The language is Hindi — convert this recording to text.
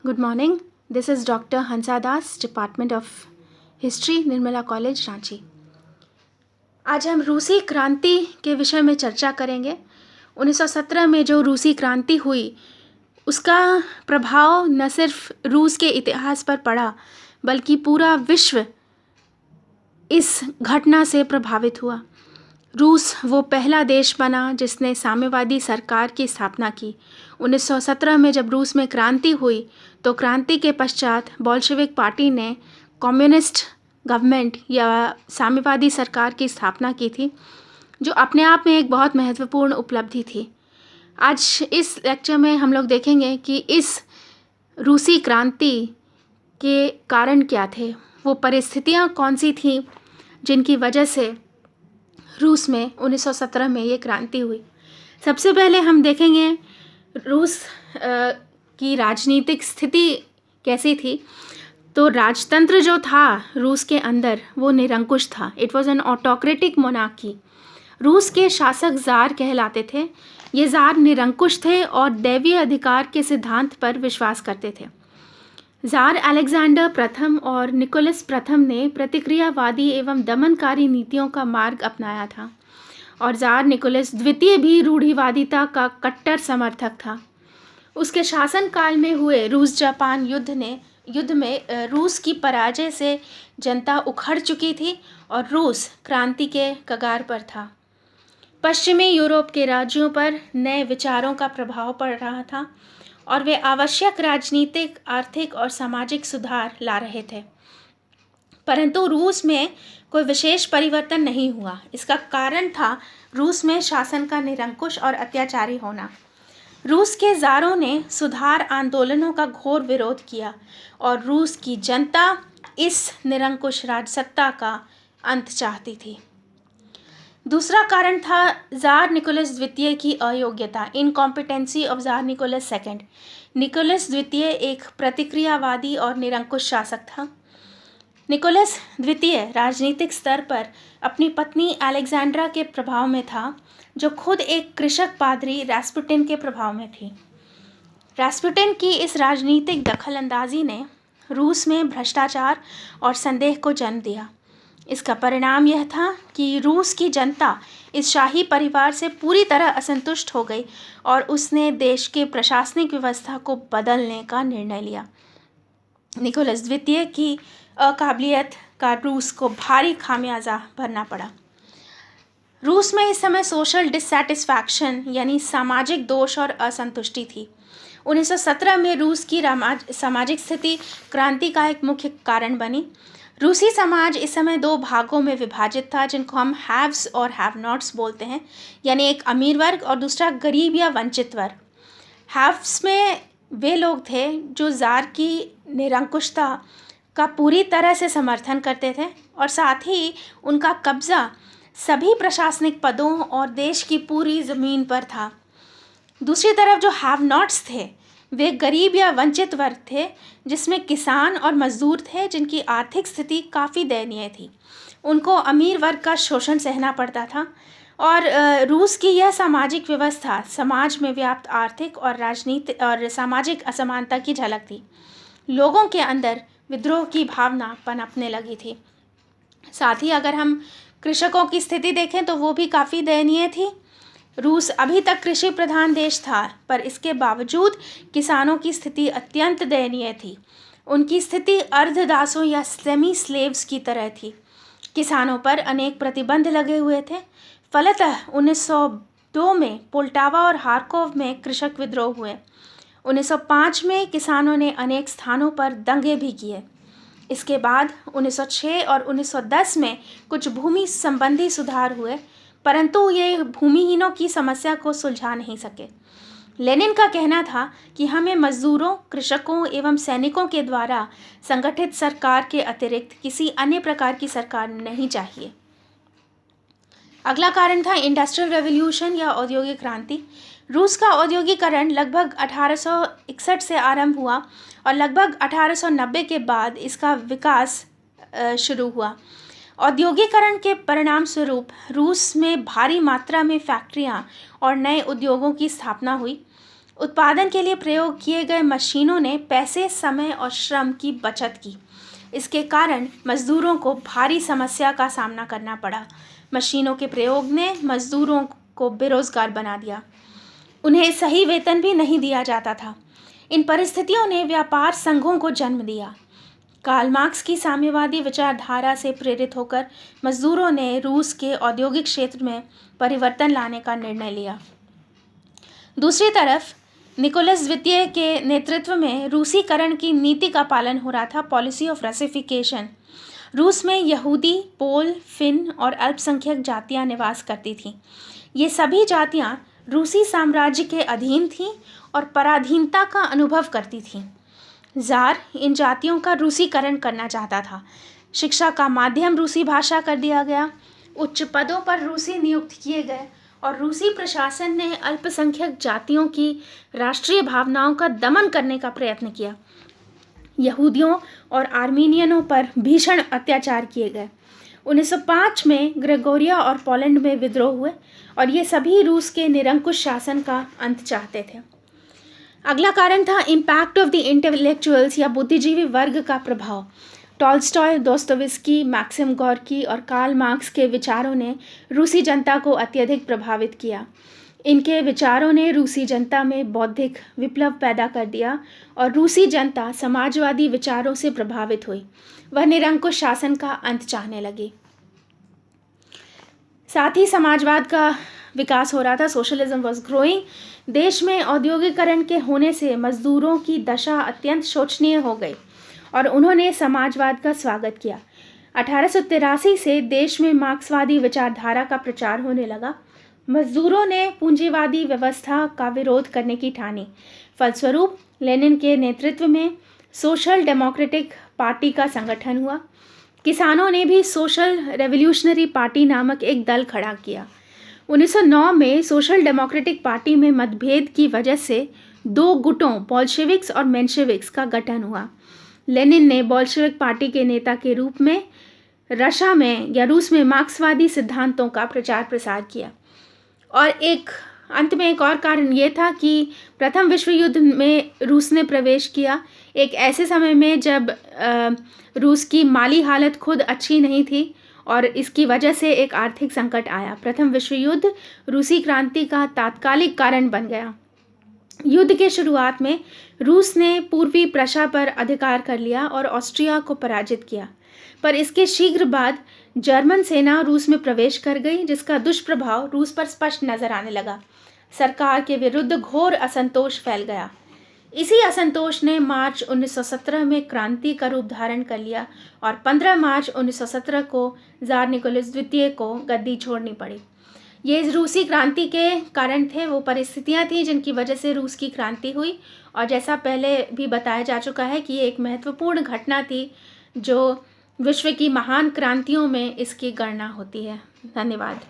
Good morning. This is Dr. Hansa Das, Department of History, Nirmala college Ranchi. आज हम रूसी क्रांति के विषय में चर्चा करेंगे। 1917 में जो रूसी क्रांति हुई उसका प्रभाव न सिर्फ रूस के इतिहास पर पड़ा बल्कि पूरा विश्व इस घटना से प्रभावित हुआ। रूस वो पहला देश बना जिसने साम्यवादी सरकार की स्थापना की। 1917 में जब रूस में क्रांति हुई तो क्रांति के पश्चात बोल्शेविक पार्टी ने कम्युनिस्ट गवर्नमेंट या साम्यवादी सरकार की स्थापना की थी, जो अपने आप में एक बहुत महत्वपूर्ण उपलब्धि थी। आज इस लेक्चर में हम लोग देखेंगे कि इस रूसी क्रांति के कारण क्या थे, वो परिस्थितियाँ कौन सी थीं जिनकी वजह से रूस में 1917 में ये क्रांति हुई। सबसे पहले हम देखेंगे रूस की राजनीतिक स्थिति कैसी थी। तो राजतंत्र जो था रूस के अंदर वो निरंकुश था। It was an autocratic monarchy. रूस के शासक ज़ार कहलाते थे। ये ज़ार निरंकुश थे और दैवीय अधिकार के सिद्धांत पर विश्वास करते थे। ज़ार अलेक्जेंडर प्रथम और निकोलस प्रथम ने प्रतिक्रियावादी एवं दमनकारी नीतियों का मार्ग अपनाया था और ज़ार निकोलस द्वितीय भी रूढ़िवादिता का कट्टर समर्थक था। उसके शासनकाल में हुए रूस जापान युद्ध में रूस की पराजय से जनता उखड़ चुकी थी और रूस क्रांति के कगार पर था। पश्चिमी यूरोप के राज्यों पर नए विचारों का प्रभाव पड़ रहा था और वे आवश्यक राजनीतिक, आर्थिक और सामाजिक सुधार ला रहे थे, परंतु रूस में कोई विशेष परिवर्तन नहीं हुआ। इसका कारण था रूस में शासन का निरंकुश और अत्याचारी होना। रूस के ज़ारों ने सुधार आंदोलनों का घोर विरोध किया और रूस की जनता इस निरंकुश राजसत्ता का अंत चाहती थी। दूसरा कारण था ज़ार निकोलस द्वितीय की अयोग्यता, incompetency of tsar Nicholas second. Nicholas द्वितीय एक प्रतिक्रियावादी और निरंकुश शासक था। निकोलस द्वितीय राजनीतिक स्तर पर अपनी पत्नी अलेक्जेंड्रा के प्रभाव में था, जो खुद एक कृषक पादरी रास्पुटिन के प्रभाव में थी। रास्पुटिन की इस राजनीतिक दखलंदाजी ने रूस में भ्रष्टाचार और संदेह को जन्म दिया। इसका परिणाम यह था कि रूस की जनता इस शाही परिवार से पूरी तरह असंतुष्ट हो गई और उसने देश के प्रशासनिक व्यवस्था को बदलने का निर्णय लिया। निकोलस द्वितीय की अकाबिलियत का रूस को भारी खामियाजा भरना पड़ा। रूस में इस समय सोशल डिससैटिस्फैक्शन यानी सामाजिक दोष और असंतुष्टि थी। 1917 में रूस की सामाजिक स्थिति क्रांति का एक मुख्य कारण बनी। रूसी समाज इस समय दो भागों में विभाजित था, जिनको हम हैव्स और हैव नॉट्स बोलते हैं, यानी एक अमीर वर्ग और दूसरा गरीब या वंचित वर्ग। हैव्स में वे लोग थे जो ज़ार की निरंकुशता का पूरी तरह से समर्थन करते थे और साथ ही उनका कब्ज़ा सभी प्रशासनिक पदों और देश की पूरी ज़मीन पर था। दूसरी तरफ जो हैव नॉट्स थे वे गरीब या वंचित वर्ग थे, जिसमें किसान और मजदूर थे जिनकी आर्थिक स्थिति काफ़ी दयनीय थी। उनको अमीर वर्ग का शोषण सहना पड़ता था और रूस की यह सामाजिक व्यवस्था समाज में व्याप्त आर्थिक और राजनीतिक और सामाजिक असमानता की झलक थी। लोगों के अंदर विद्रोह की भावना पनपने लगी थी। साथ ही अगर हम कृषकों की स्थिति देखें तो वो भी काफ़ी दयनीय थी। रूस अभी तक कृषि प्रधान देश था, पर इसके बावजूद किसानों की स्थिति अत्यंत दयनीय थी। उनकी स्थिति अर्धदासों या सेमी स्लेव्स की तरह थी। किसानों पर अनेक प्रतिबंध लगे हुए थे। फलतः 1902 में पोल्टावा और हार्कोव में कृषक विद्रोह हुए। 1905 में किसानों ने अनेक स्थानों पर दंगे भी किए। इसके बाद 1906 और 1910 में कुछ भूमि संबंधी सुधार हुए, परंतु ये भूमिहीनों की समस्या को सुलझा नहीं सके। लेनिन का कहना था कि हमें मजदूरों, कृषकों एवं सैनिकों के द्वारा संगठित सरकार के अतिरिक्त किसी अन्य प्रकार की सरकार नहीं चाहिए। अगला कारण था इंडस्ट्रियल रेवोल्यूशन या औद्योगिक क्रांति। रूस का औद्योगिकरण लगभग 1861 से आरंभ हुआ और लगभग 1890 के बाद इसका विकास शुरू हुआ। औद्योगिकरण के परिणाम स्वरूप रूस में भारी मात्रा में फैक्ट्रियां और नए उद्योगों की स्थापना हुई। उत्पादन के लिए प्रयोग किए गए मशीनों ने पैसे, समय और श्रम की बचत की। इसके कारण मजदूरों को भारी समस्या का सामना करना पड़ा। मशीनों के प्रयोग ने मजदूरों को बेरोजगार बना दिया। उन्हें सही वेतन भी नहीं दिया जाता था। इन परिस्थितियों ने व्यापार संघों को जन्म दिया। कार्ल मार्क्स की साम्यवादी विचारधारा से प्रेरित होकर मजदूरों ने रूस के औद्योगिक क्षेत्र में परिवर्तन लाने का निर्णय लिया। दूसरी तरफ निकोलस द्वितीय के नेतृत्व में रूसीकरण की नीति का पालन हो रहा था, पॉलिसी ऑफ रसिफिकेशन। रूस में यहूदी, पोल, फिन और अल्पसंख्यक जातियां निवास करती थीं। ये सभी जातियां रूसी साम्राज्य के अधीन थीं और पराधीनता का अनुभव करती थीं। ज़ार इन जातियों का रूसीकरण करना चाहता था। शिक्षा का माध्यम रूसी भाषा कर दिया गया। उच्च पदों पर रूसी नियुक्त किए गए और रूसी प्रशासन ने अल्पसंख्यक जातियों की राष्ट्रीय भावनाओं का दमन करने का प्रयत्न किया। यहूदियों और आर्मीनियनों पर भीषण अत्याचार किए गए। 1905 में ग्रेगोरिया और पोलैंड में विद्रोह हुए और ये सभी रूस के निरंकुश शासन का अंत चाहते थे। अगला कारण था इम्पैक्ट ऑफ द इंटेलेक्चुअल्स या बुद्धिजीवी वर्ग का प्रभाव। टॉल्स्टॉय, दोस्तोयेव्स्की, मैक्सिम गोर्की और कार्ल मार्क्स के विचारों ने रूसी जनता को अत्यधिक प्रभावित किया। इनके विचारों ने रूसी जनता में बौद्धिक विप्लव पैदा कर दिया और रूसी जनता समाजवादी विचारों से प्रभावित हुई। वह निरंकुश शासन का अंत चाहने लगी। साथ ही समाजवाद का विकास हो रहा था। Socialism was growing. देश में औद्योगिकरण के होने से मजदूरों की दशा अत्यंत शोचनीय हो गई और उन्होंने समाजवाद का स्वागत किया। 1883 से देश में मार्क्सवादी विचारधारा का प्रचार होने लगा। मजदूरों ने पूंजीवादी व्यवस्था का विरोध करने की ठानी। फलस्वरूप लेनिन के नेतृत्व में सोशल डेमोक्रेटिक पार्टी का संगठन हुआ। किसानों ने भी सोशल रेवोल्यूशनरी पार्टी नामक एक दल खड़ा किया। 1909 में सोशल डेमोक्रेटिक पार्टी में मतभेद की वजह से दो गुटों बोल्शेविक्स और मेंशेविक्स का गठन हुआ। लेनिन ने बोल्शेविक पार्टी के नेता के रूप में रशिया में या रूस में मार्क्सवादी सिद्धांतों का प्रचार प्रसार किया। और अंत में एक और कारण ये था कि प्रथम विश्व युद्ध में रूस ने प्रवेश किया एक ऐसे समय में जब रूस की माली हालत खुद अच्छी नहीं थी और इसकी वजह से एक आर्थिक संकट आया। प्रथम विश्व युद्ध रूसी क्रांति का तात्कालिक कारण बन गया। युद्ध के शुरुआत में रूस ने पूर्वी प्रशा पर अधिकार कर लिया और ऑस्ट्रिया को पराजित किया, पर इसके शीघ्र बाद जर्मन सेना रूस में प्रवेश कर गई, जिसका दुष्प्रभाव रूस पर स्पष्ट नजर आने लगा। सरकार के विरुद्ध घोर असंतोष फैल गया। इसी असंतोष ने मार्च 1917 में क्रांति का रूप धारण कर लिया और 15 मार्च 1917 को ज़ार निकोलस द्वितीय को गद्दी छोड़नी पड़ी। ये रूसी क्रांति के कारण थे, वो परिस्थितियां थीं जिनकी वजह से रूस की क्रांति हुई। और जैसा पहले भी बताया जा चुका है कि ये एक महत्वपूर्ण घटना थी जो विश्व की महान क्रांतियों में इसकी गणना होती है। धन्यवाद।